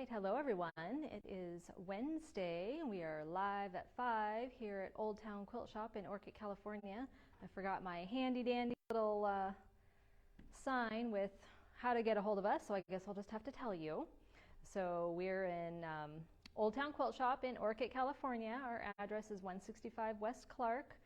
right, hello everyone. It is Wednesday and we are live at 5 here at Old Town Quilt Shop in Orchid, California. I forgot my handy dandy little sign with how to get a hold of us, so I guess I'll just have to tell you. So we're in Old Town Quilt Shop in Orchid, California. Our address is 165 West Clark,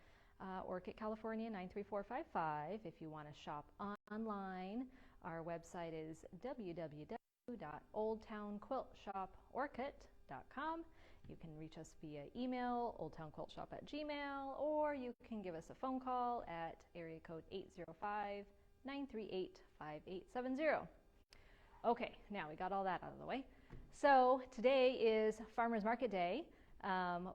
Orchid, California 93455. If you want to shop online, our website is www.oldtownquiltshoporchid.com. You can reach us via email, oldtownquiltshop@gmail, or you can give us a phone call at area code 805-938-5870. Okay, now we got all that out of the way. So today is Farmers Market Day.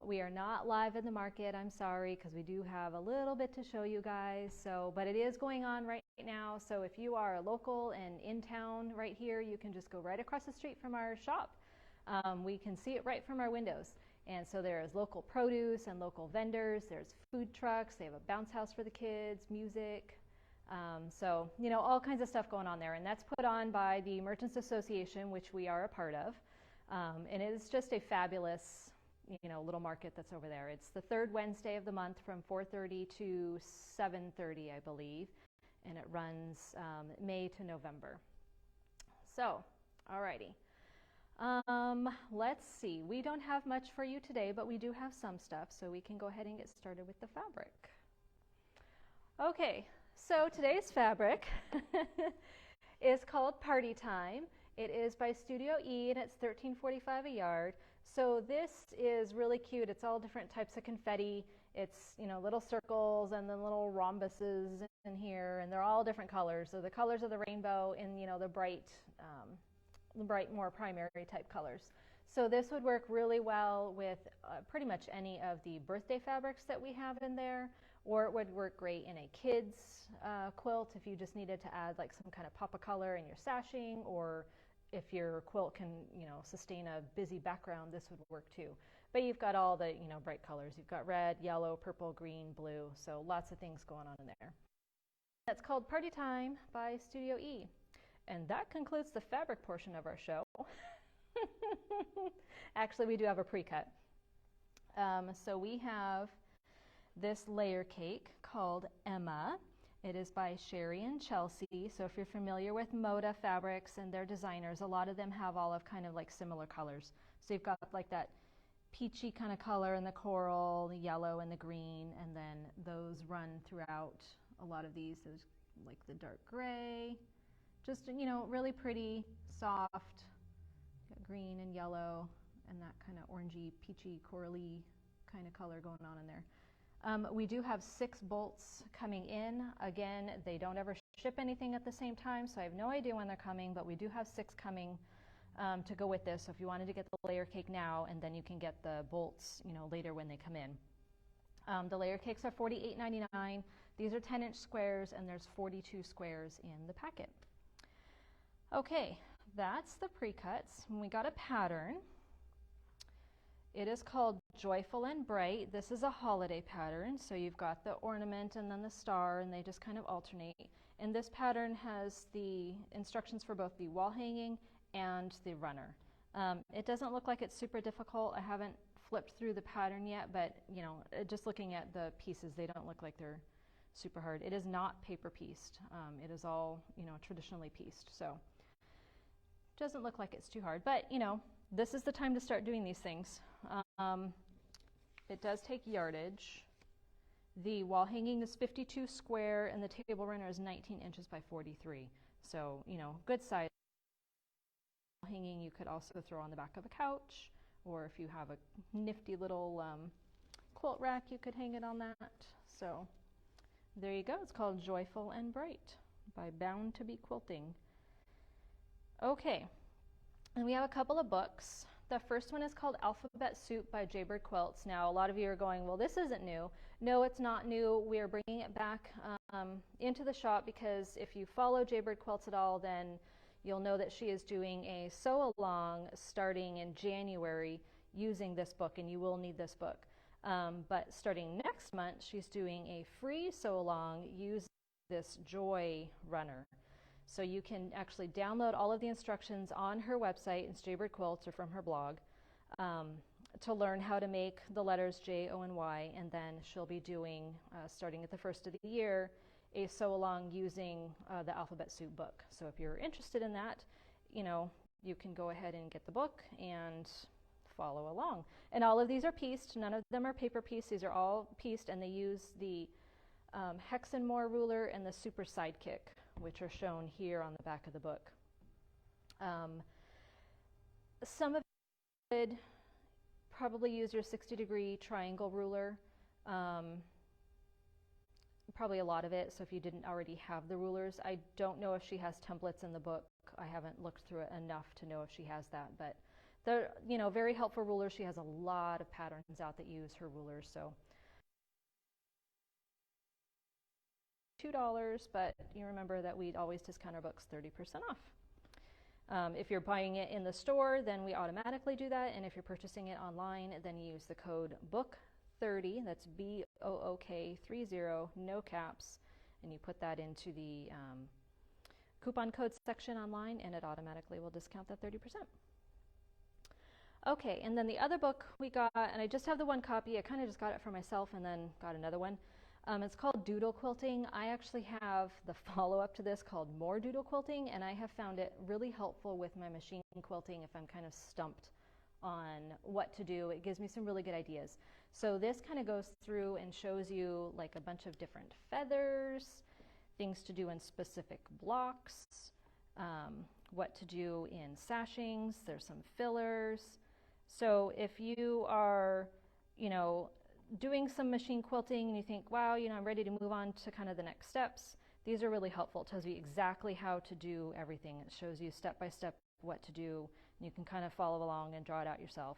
We are not live in the market, I'm sorry, because we do have a little bit to show you guys. But it is going on right now, so if you are local and in town right here, you can just go right across the street from our shop. We can see it right from our windows. And so there is local produce and local vendors, there's food trucks, they have a bounce house for the kids, music. So, you know, all kinds of stuff going on there. And that's put on by the Merchants Association, which we are a part of. And it is just a fabulous, you know, little market that's over there. It's the third Wednesday of the month from 4:30 to 7:30, I believe. And it runs May to November. So, alrighty. Let's see. We don't have much for you today, but we do have some stuff, so we can go ahead and get started with the fabric. Okay, so today's fabric is called Party Time. It is by Studio E, and it's $13.45 a yard. So this is really cute. It's all different types of confetti. It's, you know, little circles and then little rhombuses in here, and they're all different colors. So the colors of the rainbow in, you know, the bright, more primary type colors. So this would work really well with pretty much any of the birthday fabrics that we have in there, or it would work great in a kid's quilt if you just needed to add like some kind of pop of color in your sashing, or if your quilt can, you know, sustain a busy background, this would work too. But you've got all the, you know, bright colors. You've got red, yellow, purple, green, blue, so lots of things going on in there. That's called Party Time by Studio E. And that concludes the fabric portion of our show. Actually, we do have a pre-cut. So we have this layer cake called Emma. It is by Sherry and Chelsea. So if you're familiar with Moda Fabrics and their designers, a lot of them have all of kind of like similar colors. So you've got like that peachy kind of color in the coral, the yellow and the green, and then those run throughout a lot of these. There's like the dark gray, just, you know, really pretty, soft, got green and yellow, and that kind of orangey, peachy, corally kind of color going on in there. We do have 6 bolts coming in. Again, they don't ever ship anything at the same time, so I have no idea when they're coming, but we do have 6 coming to go with this. So if you wanted to get the layer cake now, and then you can get the bolts, you know, later when they come in. The layer cakes are $48.99. These are 10-inch squares, and there's 42 squares in the packet. Okay, that's the pre-cuts. We got a pattern. It is called Joyful and Bright. This is a holiday pattern, so you've got the ornament and then the star, and they just kind of alternate. And this pattern has the instructions for both the wall hanging and the runner. It doesn't look like it's super difficult. I haven't flipped through the pattern yet, but you know, just looking at the pieces, they don't look like they're super hard. It is not paper pieced. It is all, you know, traditionally pieced, so it doesn't look like it's too hard. But you know, this is the time to start doing these things. It does take yardage. The wall hanging is 52 square, and the table runner is 19 inches by 43. So, you know, good size. Hanging you could also throw on the back of a couch, or if you have a nifty little quilt rack, you could hang it on that. So there you go. It's called Joyful and Bright by Bound to Be Quilting. Okay, and we have a couple of books. The first one is called Alphabet Soup by Jaybird Quilts. Now, a lot of you are going, well, this isn't new. No, it's not new. We are bringing it back into the shop because if you follow Jaybird Quilts at all, then you'll know that she is doing a sew-along starting in January using this book, and you will need this book. But starting next month, she's doing a free sew-along using this Joy Runner. So you can actually download all of the instructions on her website, it's Jaybird Quilts, or from her blog, to learn how to make the letters J, O, and Y, and then she'll be doing, starting at the first of the year, a sew-along using the Alphabet Soup book. So if you're interested in that, you know, you can go ahead and get the book and follow along. And all of these are pieced. None of them are paper pieced. These are all pieced, and they use the Hex and More ruler and the Super Sidekick, which are shown here on the back of the book. Some of you would probably use your 60-degree triangle ruler. Probably a lot of it, so if you didn't already have the rulers. I don't know if she has templates in the book. I haven't looked through it enough to know if she has that, but they're, you know, very helpful rulers. She has a lot of patterns out that use her rulers, so $2, but you remember that we'd always discount our books 30% off. If you're buying it in the store, then we automatically do that, and if you're purchasing it online, then you use the code BOOK30, that's BOOK30, no caps, and you put that into the coupon code section online, and it automatically will discount that 30%. Okay, and then the other book we got, and I just have the one copy, I kind of just got it for myself and then got another one. It's called Doodle Quilting. I actually have the follow-up to this called More Doodle Quilting, and I have found it really helpful with my machine quilting if I'm kind of stumped on what to do. It gives me some really good ideas. So this kind of goes through and shows you like a bunch of different feathers, things to do in specific blocks, what to do in sashings. There's some fillers. So if you are, you know, doing some machine quilting and you think, wow, you know, I'm ready to move on to kind of the next steps, these are really helpful. It tells you exactly how to do everything. It shows you step by step what to do. And you can kind of follow along and draw it out yourself.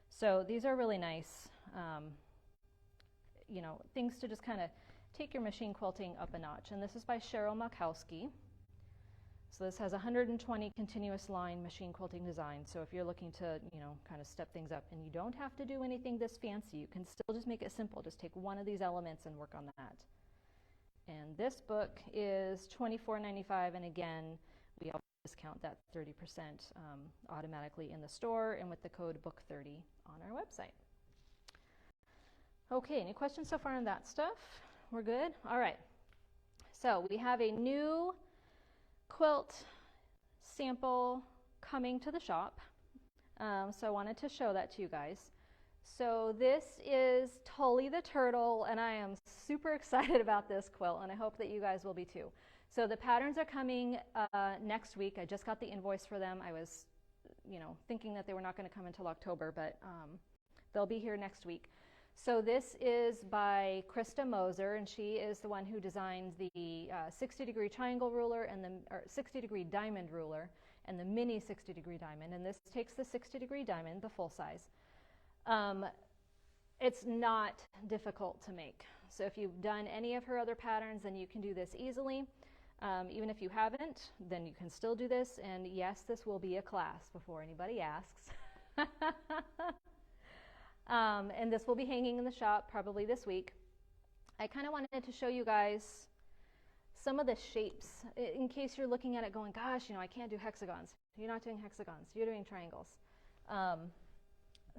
So these are really nice, you know, things to just kind of take your machine quilting up a notch. And this is by Cheryl Malkowski. So this has 120 continuous line machine quilting designs. So if you're looking to, you know, kind of step things up, and you don't have to do anything this fancy, you can still just make it simple. Just take one of these elements and work on that. And this book is $24.95, and again, we always discount that 30% automatically in the store and with the code BOOK30 on our website. Okay, any questions so far on that stuff? We're good? All right. So we have a new quilt sample coming to the shop. So I wanted to show that to you guys. So this is Tully the Turtle, and I am super excited about this quilt, and I hope that you guys will be too. So the patterns are coming next week. I just got the invoice for them. I was, you know, thinking that they were not going to come until October, but they'll be here next week. So this is by Krista Moser, and she is the one who designed the 60-degree triangle ruler and the 60-degree diamond ruler and the mini 60-degree diamond. And this takes the 60-degree diamond, the full size. It's not difficult to make. So if you've done any of her other patterns, then you can do this easily. Even if you haven't, then you can still do this. And yes, this will be a class before anybody asks. And this will be hanging in the shop probably this week. I kind of wanted to show you guys some of the shapes in case you're looking at it going, gosh, you know, I can't do hexagons. You're not doing hexagons, you're doing triangles.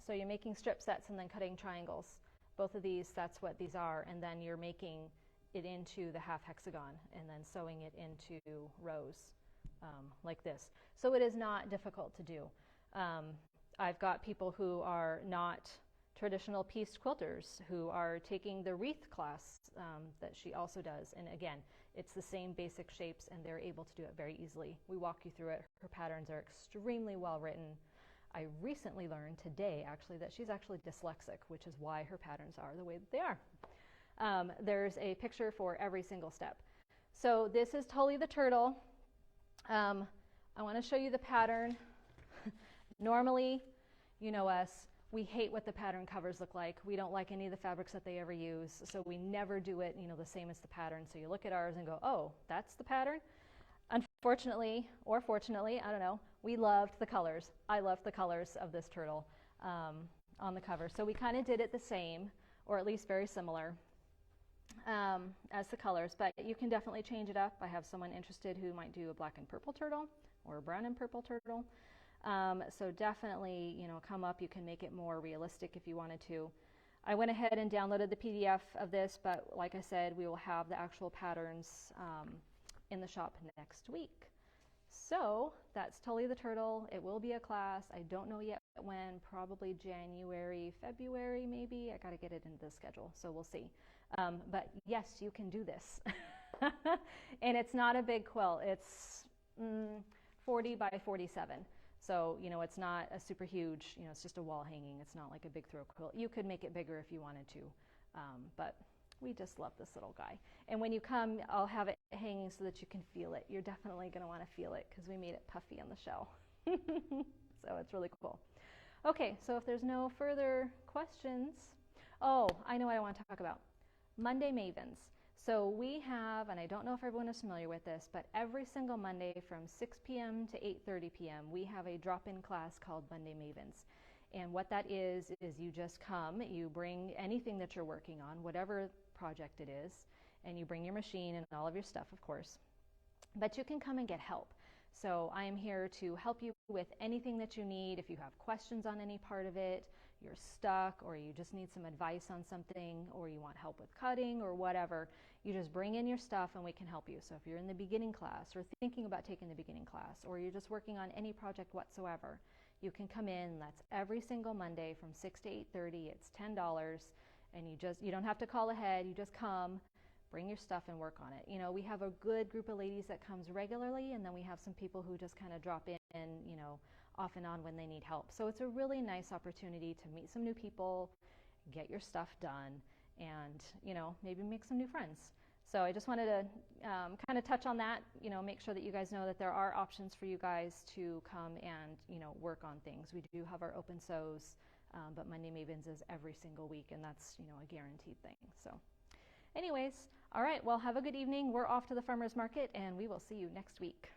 So you're making strip sets and then cutting triangles. Both of these, that's what these are, and then you're making it into the half hexagon and then sewing it into rows like this. So it is not difficult to do. I've got people who are not traditional pieced quilters who are taking the wreath class that she also does, and again, it's the same basic shapes and they're able to do it very easily. We walk you through it. Her patterns are extremely well written. I recently learned today actually that she's actually dyslexic, which is why her patterns are the way that they are. There's a picture for every single step. So this is Tully the Turtle. I want to show you the pattern. Normally, you know us, we hate what the pattern covers look like. We don't like any of the fabrics that they ever use, so we never do it, you know, the same as the pattern. So you look at ours and go, oh, that's the pattern? Unfortunately, or fortunately, I don't know, we loved the colors. I loved the colors of this turtle on the cover. So we kind of did it the same, or at least very similar. as the colors, but you can definitely change it up. I have someone interested who might do a black and purple turtle or a brown and purple turtle. So definitely, you know, come up. You can make it more realistic if you wanted to. I went ahead and downloaded the PDF of this, but like I said, we will have the actual patterns in the shop next week. So that's Tully the Turtle. It will be a class. I don't know yet when, probably January, February maybe. I got to get it into the schedule, so we'll see. But yes, you can do this. And it's not a big quilt. It's 40 by 47. So, you know, it's not a super huge, you know, it's just a wall hanging. It's not like a big throw quilt. You could make it bigger if you wanted to, but we just love this little guy. And when you come, I'll have it hanging so that you can feel it. You're definitely going to want to feel it because we made it puffy on the shell. So it's really cool. Okay, so if there's no further questions, oh, I know what I want to talk about. Monday Mavens. So we have, and I don't know if everyone is familiar with this, but every single Monday from 6 p.m. to 8:30 p.m. we have a drop-in class called Monday Mavens. And what that is you just come, you bring anything that you're working on, whatever project it is, and you bring your machine and all of your stuff, of course. But you can come and get help. So I am here to help you with anything that you need. If you have questions on any part of it, you're stuck, or you just need some advice on something, or you want help with cutting or whatever, you just bring in your stuff and we can help you. So if you're in the beginning class or thinking about taking the beginning class, or you're just working on any project whatsoever, you can come in. That's every single Monday from 6 to 8:30. It's $10, and you don't have to call ahead. You just come, bring your stuff, and work on it. You know, we have a good group of ladies that comes regularly, and then we have some people who just kind of drop in, you know, off and on when they need help. So it's a really nice opportunity to meet some new people, get your stuff done, and, you know, maybe make some new friends. So I just wanted to kind of touch on that, you know, make sure that you guys know that there are options for you guys to come and, you know, work on things. We do have our open sews, but Monday Mavens is every single week, and that's, you know, a guaranteed thing. So anyways, all right, well, have a good evening. We're off to the farmer's market, and we will see you next week.